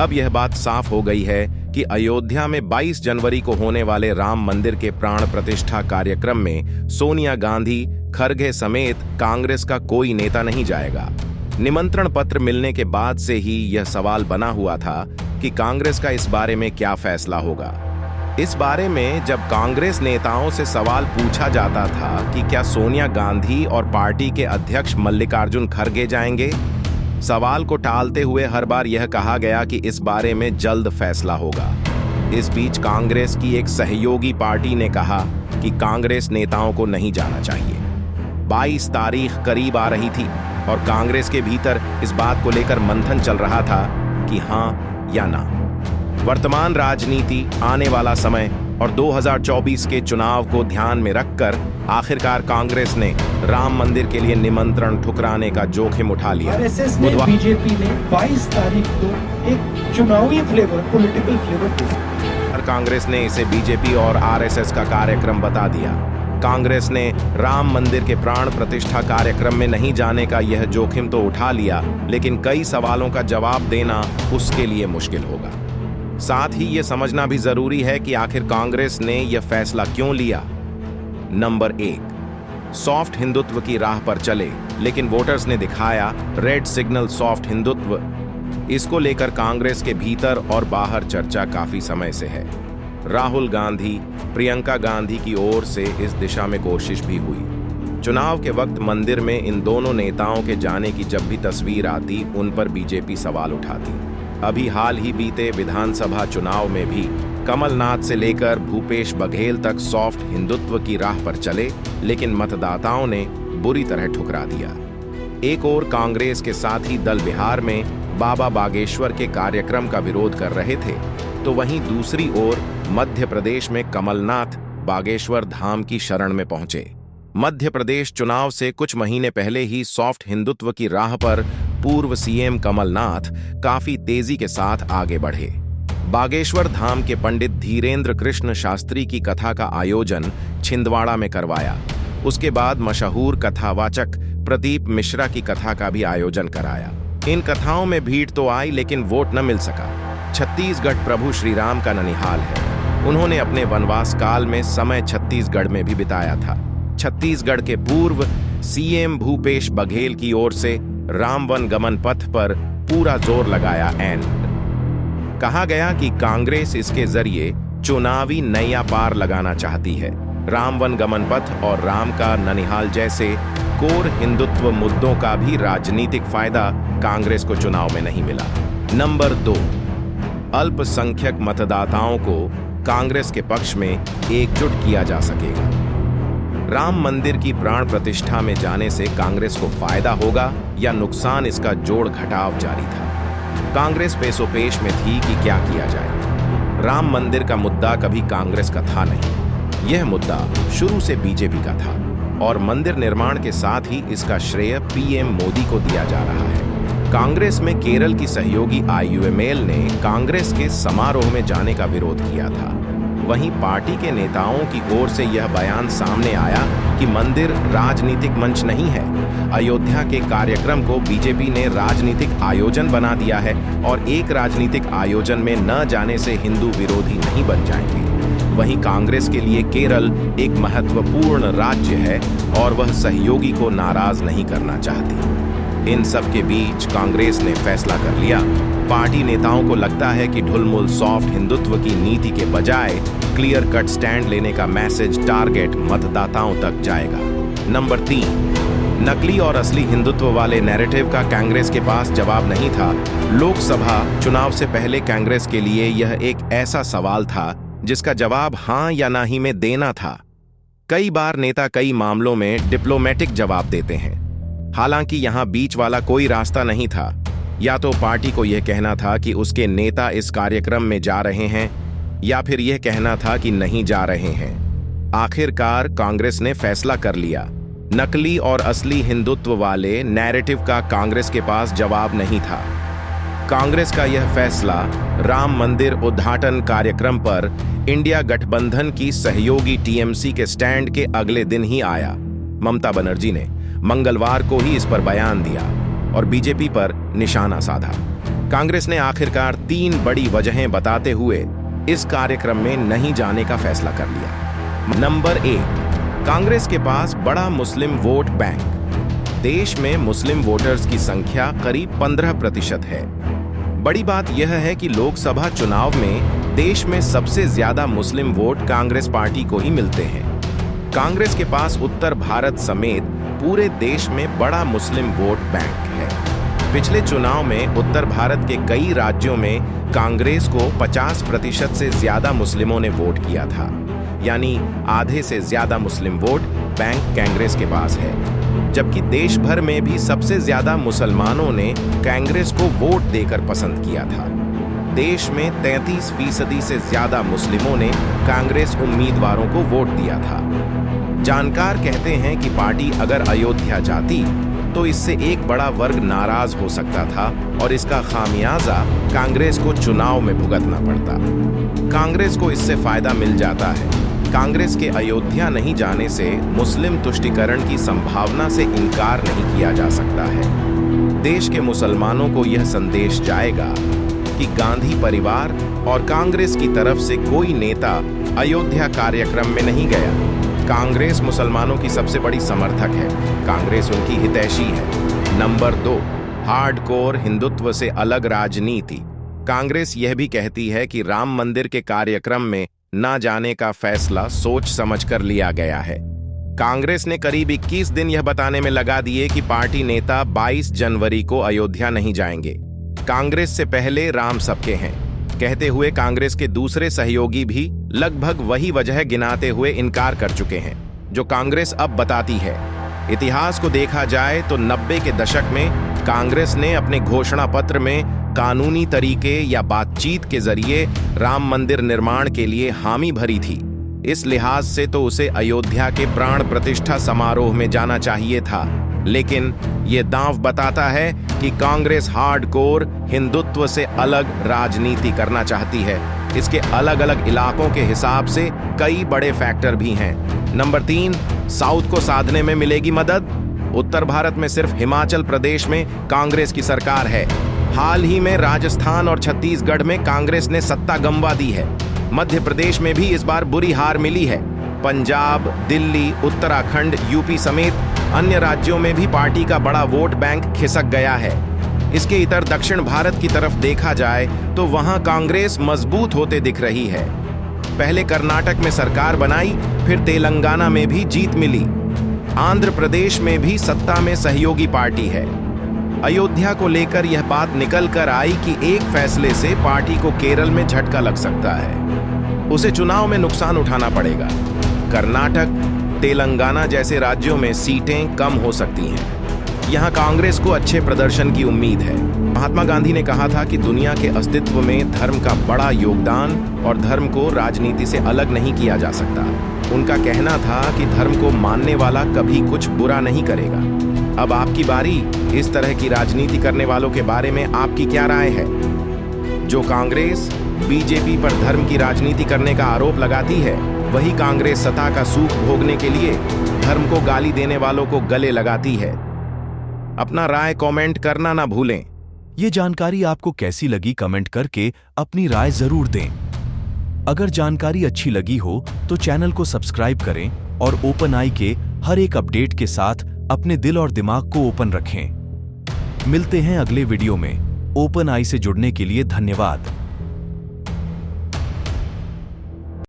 अब यह बात साफ हो गई है कि अयोध्या में 22 जनवरी को होने वाले राम मंदिर के प्राण प्रतिष्ठा कार्यक्रम में सोनिया गांधी, खरगे समेत कांग्रेस का कोई नेता नहीं जाएगा। निमंत्रण पत्र मिलने के बाद से ही यह सवाल बना हुआ था कि कांग्रेस का इस बारे में क्या फैसला होगा। इस बारे में जब कांग्रेस नेताओं से सवाल पूछा जाता था कि क्या सोनिया गांधी और पार्टी के अध्यक्ष मल्लिकार्जुन खरगे जाएंगे, सवाल को टालते हुए हर बार यह कहा गया कि इस बारे में जल्द फैसला होगा। इस बीच कांग्रेस की एक सहयोगी पार्टी ने कहा कि कांग्रेस नेताओं को नहीं जाना चाहिए। 22 तारीख करीब आ रही थी और कांग्रेस के भीतर इस बात को लेकर मंथन चल रहा था कि हां या ना। वर्तमान राजनीति, आने वाला समय और 2024 के चुनाव को ध्यान में रखकर आखिरकार कांग्रेस ने राम मंदिर के लिए निमंत्रण ठुकराने का जोखिम उठा लिया। आरएसएस ने, बीजेपी ने 22 तारीख को एक चुनावी फ्लेवर, पॉलिटिकल फ्लेवर दिया। कांग्रेस ने इसे बीजेपी और आरएसएस का कार्यक्रम बता दिया। कांग्रेस ने राम मंदिर के प्राण प्रतिष्ठा कार्यक्रम में नहीं जाने का यह जोखिम तो उठा लिया, लेकिन कई सवालों का जवाब देना उसके लिए मुश्किल होगा। साथ ही यह समझना भी जरूरी है कि आखिर कांग्रेस ने यह फैसला क्यों लिया। नंबर 1, सॉफ्ट हिंदुत्व की राह पर चले, लेकिन वोटर्स ने दिखाया रेड सिग्नल सॉफ्ट हिंदुत्व। इसको लेकर कांग्रेस के भीतर और बाहर चर्चा काफी समय से है। राहुल गांधी, प्रियंका गांधी की ओर से इस दिशा में कोशिश भी हुई। चुनाव के वक्त मंदिर में इन दोनों नेताओं के जाने की जब भी तस्वीर आती, उन पर बीजेपी सवाल उठाती। अभी हाल ही बीते विधानसभा चुनाव में भी कमलनाथ से लेकर भूपेश बघेल तक सॉफ्ट हिंदुत्व की राह पर चले, लेकिन मतदाताओं ने बुरी तरह ठुकरा दिया। एक ओर कांग्रेस के साथी दल बिहार में बाबा बागेश्वर के कार्यक्रम का विरोध कर रहे थे, तो वहीं दूसरी ओर मध्य प्रदेश में कमलनाथ बागेश्वर धाम की शरण में पहुंचे। मध्य प्रदेश चुनाव से कुछ महीने पहले ही सॉफ्ट हिंदुत्व की राह पर पूर्व सीएम कमलनाथ काफी तेजी के साथ आगे बढ़े। बागेश्वर धाम के पंडित धीरेन्द्र कृष्ण शास्त्री की कथा का आयोजन छिंदवाड़ा में करवाया। उसके बाद मशहूर कथावाचक प्रदीप मिश्रा की कथा का भी आयोजन कराया। इन कथाओं में भीड़ तो आई, लेकिन वोट न मिल सका। छत्तीसगढ़ प्रभु श्री राम का ननिहाल है। उन्होंने अपने वनवास काल में समय छत्तीसगढ़ में भी बिताया था। छत्तीसगढ़ के पूर्व सीएम भूपेश बघेल की ओर से रामवन गमन पथ पर पूरा जोर लगाया एंड कहा गया कि कांग्रेस इसके जरिए चुनावी नैया पार लगाना चाहती है। रामवन गमन पथ और राम का ननिहाल जैसे कोर हिंदुत्व मुद्दों का भी राजनीतिक फायदा कांग्रेस को चुनाव में नहीं मिला। नंबर 2, अल्पसंख्यक मतदाताओं को कांग्रेस के पक्ष में एकजुट किया जा सकेगा। राम मंदिर की प्राण प्रतिष्ठा में जाने से कांग्रेस को फायदा होगा या नुकसान, इसका जोड़ घटाव जारी था। कांग्रेस पेशोपेश में थी कि क्या किया जाए। राम मंदिर का मुद्दा कभी कांग्रेस का था नहीं, यह मुद्दा शुरू से बीजेपी का था और मंदिर निर्माण के साथ ही इसका श्रेय पीएम मोदी को दिया जा रहा है। कांग्रेस में केरल की सहयोगी आईयूएमएल ने कांग्रेस के समारोह में जाने का विरोध किया था। वहीं पार्टी के नेताओं की ओर से यह बयान सामने आया कि मंदिर राजनीतिक मंच नहीं है। अयोध्या के कार्यक्रम को बीजेपी ने राजनीतिक आयोजन बना दिया है और एक राजनीतिक आयोजन में न जाने से हिंदू विरोधी नहीं बन जाएंगे। वहीं कांग्रेस के लिए केरल एक महत्वपूर्ण राज्य है और वह सहयोगी को नाराज नहीं करना चाहती। इन सब के बीच कांग्रेस ने फैसला कर लिया। पार्टी नेताओं को लगता है कि ढुलमुल सॉफ्ट हिंदुत्व की नीति के बजाय क्लियर कट स्टैंड लेने का मैसेज टारगेट मतदाताओं तक जाएगा। नंबर 3, नकली और असली हिंदुत्व वाले नैरेटिव का कांग्रेस के पास जवाब नहीं था। लोकसभा चुनाव से पहले कांग्रेस के लिए यह एक ऐसा सवाल था जिसका जवाब हां या ना ही में देना था। कई बार नेता कई मामलों में डिप्लोमेटिक जवाब देते हैं, हालांकि यहां बीच वाला कोई रास्ता नहीं था। या तो पार्टी को यह कहना था कि उसके नेता इस कार्यक्रम में जा रहे हैं, या फिर यह कहना था कि नहीं जा रहे हैं। आखिरकार कांग्रेस ने फैसला कर लिया। नकली और असली हिंदुत्व वाले नैरेटिव का कांग्रेस के पास जवाब नहीं था। कांग्रेस का यह फैसला राम मंदिर उद्घाटन कार्यक्रम पर इंडिया गठबंधन की सहयोगी टीएमसी के स्टैंड के अगले दिन ही आया। ममता बनर्जी ने मंगलवार को ही इस पर बयान दिया और बीजेपी पर निशाना साधा। कांग्रेस ने आखिरकार 3 बड़ी वजहें बताते हुए इस कार्यक्रम में नहीं जाने का फैसला कर लिया। नंबर 1, कांग्रेस के पास बड़ा मुस्लिम वोट बैंक। देश में मुस्लिम वोटर्स की संख्या करीब 15% है। बड़ी बात यह है कि लोकसभा चुनाव में देश में सबसे ज्यादा मुस्लिम वोट कांग्रेस पार्टी को ही मिलते हैं। कांग्रेस के पास उत्तर भारत समेत पूरे देश में बड़ा मुस्लिम वोट बैंक है। पिछले चुनाव में उत्तर भारत के कई राज्यों में कांग्रेस को 50% से ज्यादा मुस्लिमों ने वोट किया था, यानी आधे से ज्यादा मुस्लिम वोट बैंक कांग्रेस के पास है। जबकि देश भर में भी सबसे ज्यादा मुसलमानों ने कांग्रेस को वोट देकर पसंद किया था। देश में 33% से ज्यादा मुस्लिमों ने कांग्रेस उम्मीदवारों को वोट दिया था। जानकार कहते हैं कि पार्टी अगर अयोध्या जाती तो इससे एक बड़ा वर्ग नाराज हो सकता था और इसका खामियाजा कांग्रेस को चुनाव में भुगतना पड़ता। कांग्रेस को इससे फायदा मिल जाता है। कांग्रेस के अयोध्या नहीं जाने से मुस्लिम तुष्टीकरण की संभावना से इनकार नहीं किया जा सकता है। देश के मुसलमानों को यह संदेश जाएगा कि गांधी परिवार और कांग्रेस की तरफ से कोई नेता अयोध्या कार्यक्रम में नहीं गया। कांग्रेस मुसलमानों की सबसे बड़ी समर्थक है। कांग्रेस उनकी हितैषी है। नंबर 2, हार्डकोर हिंदुत्व से अलग राजनीति। कांग्रेस यह भी कहती है कि राम मंदिर के कार्यक्रम में न जाने का फैसला सोच समझकर लिया गया है। कांग्रेस ने करीब 21 दिन यह बताने में लगा दिए कि पार्टी नेता 22 जनवरी को अयोध्या नहीं जाएंगे। कांग्रेस से पहले राम सबके हैं कहते हुए कांग्रेस के दूसरे सहयोगी भी लगभग वही वजह गिनाते हुए इनकार कर चुके हैं जो कांग्रेस अब बताती है। इतिहास को देखा जाए तो 90 के दशक में कांग्रेस ने अपने घोषणा पत्र में कानूनी तरीके या बातचीत के जरिए राम मंदिर निर्माण के लिए हामी भरी थी। इस लिहाज से तो उसे अयोध्या के प्राण प्रतिष्ठा समारोह में जाना चाहिए था, लेकिन ये दांव बताता है कि कांग्रेस हार्डकोर हिंदुत्व से अलग राजनीति करना चाहती है। इसके अलग अलग इलाकों के हिसाब से कई बड़े फैक्टर भी हैं। नंबर 3, साउथ को साधने में मिलेगी मदद। उत्तर भारत में सिर्फ हिमाचल प्रदेश में कांग्रेस की सरकार है। हाल ही में राजस्थान और छत्तीसगढ़ में कांग्रेस ने सत्ता गंवा दी है। मध्य प्रदेश में भी इस बार बुरी हार मिली है। पंजाब, दिल्ली, उत्तराखंड, यूपी समेत अन्य राज्यों में भी पार्टी का बड़ा वोट बैंक खिसक गया है। इसके इतर दक्षिण भारत की तरफ देखा जाए तो वहां कांग्रेस मजबूत होते दिख रही है। पहले कर्नाटक में सरकार बनाई, फिर तेलंगाना में भी जीत मिली। आंध्र प्रदेश में भी सत्ता में सहयोगी पार्टी है। अयोध्या को लेकर यह बात निकल कर आई कि एक फैसले से पार्टी को केरल में झटका लग सकता है। उसे चुनाव में नुकसान उठाना पड़ेगा। कर्नाटक, तेलंगाना जैसे राज्यों में सीटें कम हो सकती हैं। यहां कांग्रेस को अच्छे प्रदर्शन की उम्मीद है। महात्मा गांधी ने कहा था कि दुनिया के अस्तित्व में धर्म का बड़ा योगदान और धर्म को राजनीति से अलग नहीं किया जा सकता। उनका कहना था कि धर्म को मानने वाला कभी कुछ बुरा नहीं करेगा। अब आपकी बारी। इस तरह की राजनीति करने वालों के बारे में आपकी क्या राय है? जो कांग्रेस बीजेपी पर धर्म की राजनीति करने का आरोप लगाती है, वही कांग्रेस सत्ता का सुख भोगने के लिए धर्म को गाली देने वालों को गले लगाती है। अपना राय कमेंट करना ना भूलें। ये जानकारी आपको कैसी लगी कमेंट करके अपनी राय जरूर दें। अगर जानकारी अच्छी लगी हो तो चैनल को सब्सक्राइब करें और ओपन आई के हर एक अपडेट के साथ अपने दिल और दिमाग को ओपन रखें। मिलते हैं अगले वीडियो में। ओपन आई से जुड़ने के लिए धन्यवाद।